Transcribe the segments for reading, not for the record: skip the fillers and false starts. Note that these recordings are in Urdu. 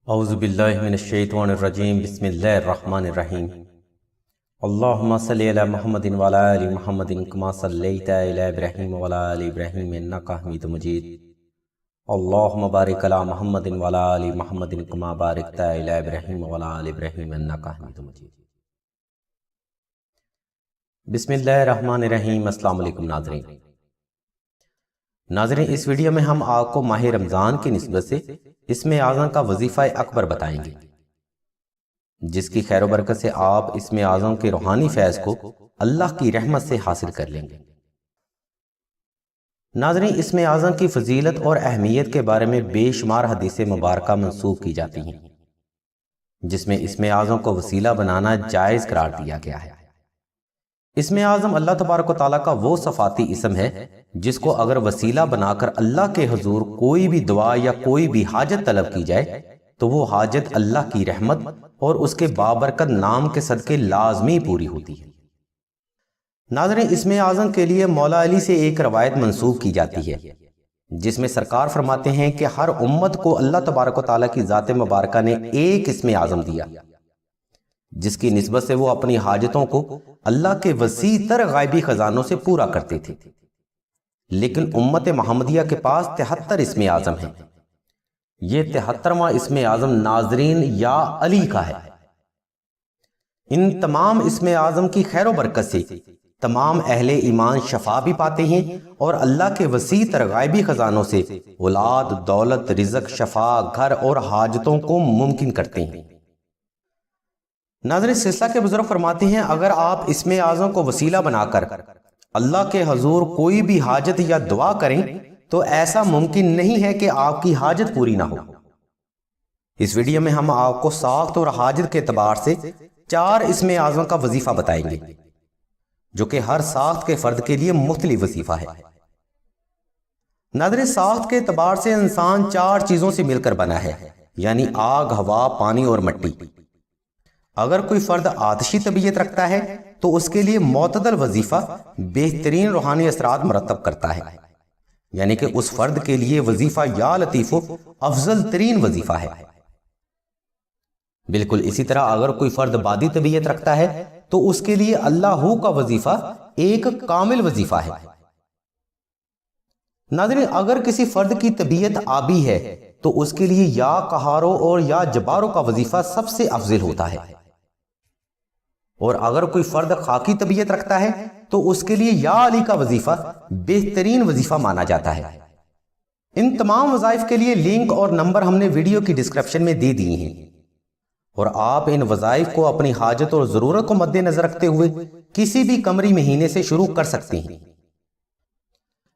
اعوذ باللہ من الشیطان الرجیم بسم اللہ الرحمن الرحیم اللہم صلی علی محمد وعلی آل محمد کما صلیت علی ابراہیم وعلی آل ابراہیم انکا حمید مجید اللہم بارک علی محمد وعلی آل محمد کما بارکت علی ابراہیم وعلی آل ابراہیم انکا حمید مجید۔ بسم اللہ الرحمن الرحیم۔ السلام علیکم ناظرین، اس ویڈیو میں ہم آپ کو ماہ رمضان کی نسبت سے اسم اعظم کا وظیفہ اکبر بتائیں گے، جس کی خیر و برکت سے آپ اسم اعظم کے روحانی فیض کو اللہ کی رحمت سے حاصل کر لیں گے۔ ناظرین، اسم اعظم کی فضیلت اور اہمیت کے بارے میں بے شمار حدیث مبارکہ منسوب کی جاتی ہیں، جس میں اسم اعظم کو وسیلہ بنانا جائز قرار دیا گیا ہے۔ اسم اعظم اللہ تبارک و تعالیٰ کا وہ صفاتی اسم ہے جس کو اگر وسیلہ بنا کر اللہ کے حضور کوئی بھی دعا یا کوئی بھی حاجت طلب کی جائے تو وہ حاجت اللہ کی رحمت اور اس کے بابرکت نام کے صدقے لازمی پوری ہوتی ہے۔ ناظرین، اسم اعظم کے لیے مولا علی سے ایک روایت منسوب کی جاتی ہے، جس میں سرکار فرماتے ہیں کہ ہر امت کو اللہ تبارک و تعالیٰ کی ذات مبارکہ نے ایک اسم اعظم دیا، جس کی نسبت سے وہ اپنی حاجتوں کو اللہ کے وسیع تر غائبی خزانوں سے پورا کرتے تھے۔ لیکن امت محمدیہ کے پاس 73 اسم اعظم ہیں۔ یہ 73واں اسم اعظم ناظرین یا علی کا ہے۔ ان تمام اسم اعظم کی خیر و برکت سے تمام اہل ایمان شفا بھی پاتے ہیں اور اللہ کے وسیع تر غائبی خزانوں سے اولاد، دولت، رزق، شفا، گھر اور حاجتوں کو ممکن کرتے ہیں۔ ناظرین، سلسلہ کے بزرگ فرماتے ہیں اگر آپ اسم اعظم کو وسیلہ بنا کر اللہ کے حضور کوئی بھی حاجت یا دعا کریں تو ایسا ممکن نہیں ہے کہ آپ کی حاجت پوری نہ ہو۔ اس ویڈیو میں ہم آپ کو ساخت اور حاجت کے اعتبار سے 4 اسم اعظم کا وظیفہ بتائیں گے، جو کہ ہر ساخت کے فرد کے لیے مختلف وظیفہ ہے۔ ناظرین، ساخت کے اعتبار سے انسان 4 چیزوں سے مل کر بنا ہے، یعنی آگ، ہوا، پانی اور مٹی۔ اگر کوئی فرد آتشی طبیعت رکھتا ہے تو اس کے لیے معتدل وظیفہ بہترین روحانی اثرات مرتب کرتا ہے، یعنی کہ اس فرد کے لیے وظیفہ یا لطیف افضل ترین وظیفہ ہے۔ بالکل اسی طرح اگر کوئی فرد بادی طبیعت رکھتا ہے تو اس کے لیے اللہ کا وظیفہ ایک کامل وظیفہ ہے۔ ناظرین، اگر کسی فرد کی طبیعت آبی ہے تو اس کے لیے یا قہارو اور یا جبارو کا وظیفہ سب سے افضل ہوتا ہے، اور اگر کوئی فرد خاکی طبیعت رکھتا ہے تو اس کے لیے یا علی کا وظیفہ بہترین وظیفہ مانا جاتا ہے۔ ان تمام وظائف کے لیے لنک اور نمبر ہم نے ویڈیو کی ڈسکرپشن میں دے دیے ہیں، اور آپ ان وظائف کو اپنی حاجت اور ضرورت کو مد نظر رکھتے ہوئے کسی بھی قمری مہینے سے شروع کر سکتے ہیں۔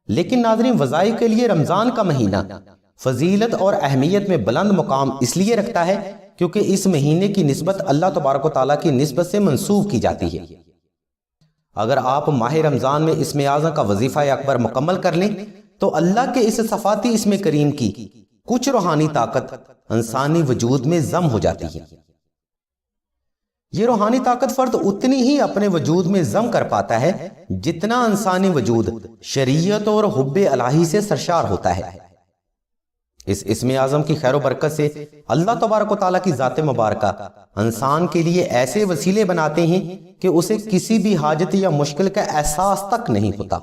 لیکن ناظرین، وظائف کے لیے رمضان کا مہینہ فضیلت اور اہمیت میں بلند مقام اس لیے رکھتا ہے کیونکہ اس مہینے کی نسبت اللہ تبارک و تعالیٰ کی نسبت سے منسوب کی جاتی ہے۔ اگر آپ ماہ رمضان میں اسم اعظم کا وظیفہ اکبر مکمل کر لیں تو اللہ کے اس صفاتی اسم کریم کی کچھ روحانی طاقت انسانی وجود میں ضم ہو جاتی ہے۔ یہ روحانی طاقت فرد اتنی ہی اپنے وجود میں ضم کر پاتا ہے جتنا انسانی وجود شریعت اور حب الہی سے سرشار ہوتا ہے۔ اس اسم اعظم کی خیر و برکت سے اللہ تبارک و تعالیٰ کی ذات مبارکہ انسان کے لیے ایسے وسیلے بناتے ہیں کہ اسے کسی بھی حاجت یا مشکل کا احساس تک نہیں ہوتا،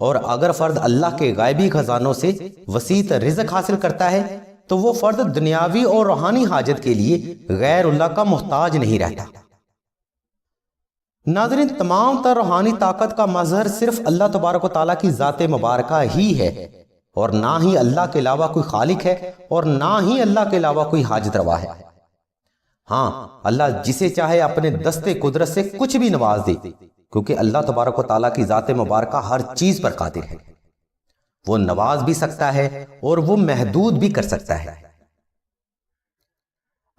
اور اگر فرد اللہ کے غائبی خزانوں سے وسیع رزق حاصل کرتا ہے تو وہ فرد دنیاوی اور روحانی حاجت کے لیے غیر اللہ کا محتاج نہیں رہتا۔ ناظرین، تمام تر روحانی طاقت کا مظہر صرف اللہ تبارک و تعالیٰ کی ذات مبارکہ ہی ہے، اور نہ ہی اللہ کے علاوہ کوئی خالق ہے اور نہ ہی اللہ کے علاوہ کوئی حاجت روا ہے۔ ہاں، اللہ جسے چاہے اپنے دستے قدرت سے کچھ بھی نواز دے، کیونکہ اللہ تبارک و تعالیٰ کی ذات مبارکہ ہر چیز پر قادر ہے۔ وہ نواز بھی سکتا ہے اور وہ محدود بھی کر سکتا ہے۔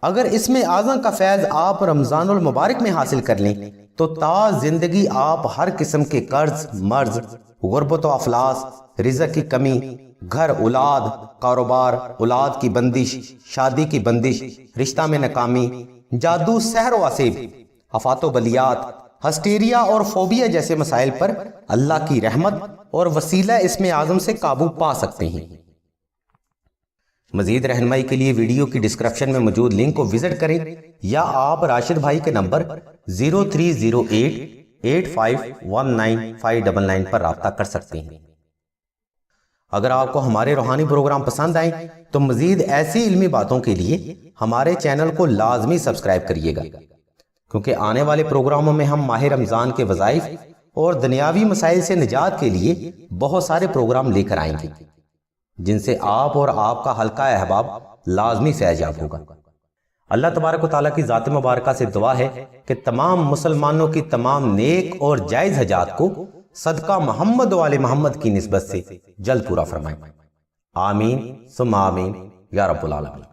اگر اسم اعظم کا فیض آپ رمضان المبارک میں حاصل کر لیں تو تا زندگی آپ ہر قسم کے قرض، مرض، غربت و افلاس، رزق کی کمی، گھر، اولاد، کاروبار، اولاد کی بندش، شادی کی بندش، رشتہ میں ناکامی، جادو، سحر و عصیب، آفات و بلیات، ہسٹیریا اور فوبیا جیسے مسائل پر اللہ کی رحمت اور وسیلہ اسم اعظم سے قابو پا سکتے ہیں۔ مزید رہنمائی کے لیے ویڈیو کی ڈسکرپشن میں موجود لنک کو وزٹ کریں یا آپ راشد بھائی کے نمبر 0308851999 پر رابطہ کر سکتے ہیں۔ اگر آپ کو ہمارے روحانی پروگرام پسند آئیں تو مزید ایسی علمی باتوں کے لیے ہمارے چینل کو لازمی سبسکرائب کریے گا، کیونکہ آنے والے پروگراموں میں ہم ماہ رمضان کے وظائف اور دنیاوی مسائل سے نجات کے لیے بہت سارے پروگرام لے کر آئیں گے، جن سے آپ اور آپ کا حلقہ احباب لازمی فیض یاب ہوگا۔ اللہ تبارک و تعالیٰ کی ذات مبارکہ سے دعا ہے کہ تمام مسلمانوں کی تمام نیک اور جائز حاجات کو صدقہ محمد و آل محمد کی نسبت سے جلد پورا فرمائیں۔ آمین ثم آمین یا رب العالمین۔